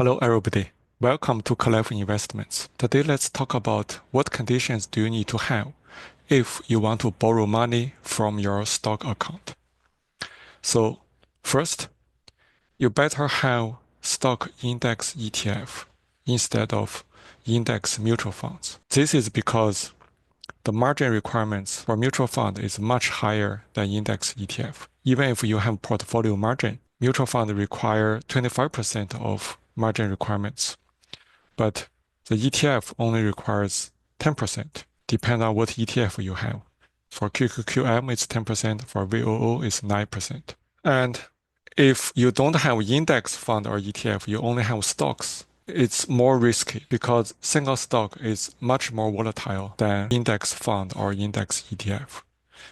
Hello everybody, welcome to Clever Investments. Today let's talk about what conditions do you need to have if you want to borrow money from your stock account. So first, you better have stock index ETF instead of index mutual funds. This is because the margin requirements for mutual fund is much higher than index ETF. Even if you have portfolio margin, mutual funds require 25% of margin requirements, but the ETF only requires 10%, depending on what ETF you have. For QQQM, it's 10%, for VOO, it's 9%. And if you don't have index fund or ETF, you only have stocks, it's more risky because single stock is much more volatile than index fund or index ETF.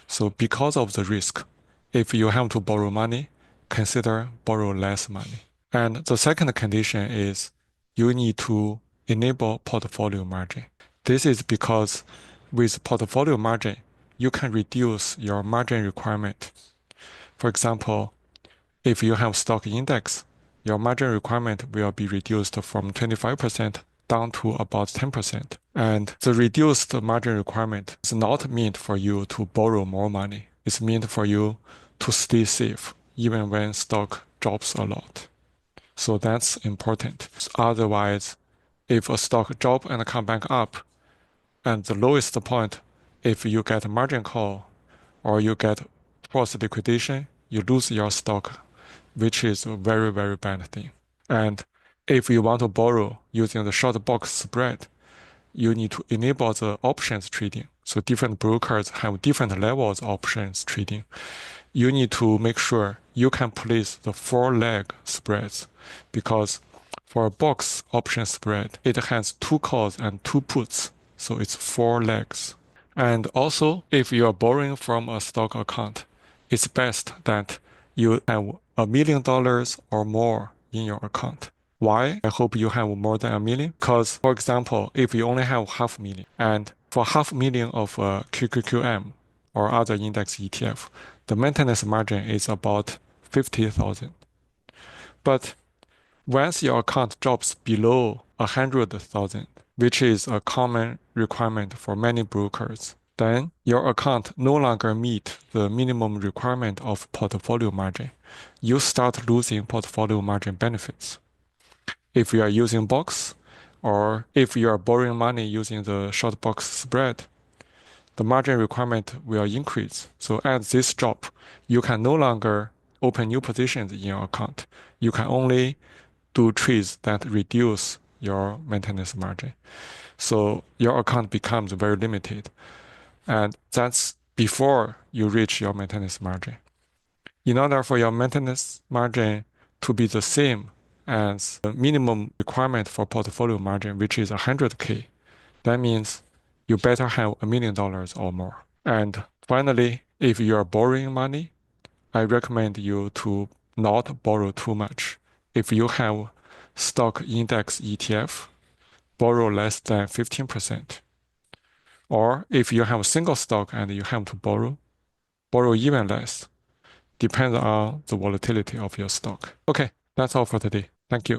So because of the risk, if you have to borrow money, consider borrow less money. And the second condition is you need to enable portfolio margin. This is because with portfolio margin, you can reduce your margin requirement. For example, if you have stock index, your margin requirement will be reduced from 25% down to about 10%. And the reduced margin requirement is not meant for you to borrow more money. It's meant for you to stay safe, even when stock drops a lot. So that's important. Otherwise, if a stock drop and come back up, and the lowest point, if you get a margin call or you get forced liquidation, you lose your stock, which is a very, very bad thing. And if you want to borrow using the short box spread, you need to enable the options trading. So different brokers have different levels of options trading. You need to make sure you can place the 4-leg spreads, because for a box option spread, it has 2 calls and 2 puts. So it's 4 legs. And also, if you are borrowing from a stock account, it's best that you have $1 million or more in your account. Why? I hope you have more than $1 million. Because, for example, if you only have $500,000, and for $500,000 of QQQM or other index ETF, the maintenance margin is about 50,000. But once your account drops below 100,000, which is a common requirement for many brokers, then your account no longer meet the minimum requirement of portfolio margin. You start losing portfolio margin benefits. If you are using box, or if you are borrowing money using the short box spread, the margin requirement will increase. So at this drop, you can no longer open new positions in your account. You can only do trades that reduce your maintenance margin. So your account becomes very limited. And that's before you reach your maintenance margin. In order for your maintenance margin to be the same as the minimum requirement for portfolio margin, which is 100K, that means you better have $1 million or more. And finally, if you are borrowing money, I recommend you to not borrow too much. If you have stock index ETF, borrow less than 15%. Or if you have a single stock and you have to borrow even less. Depends on the volatility of your stock. Okay, that's all for today. Thank you.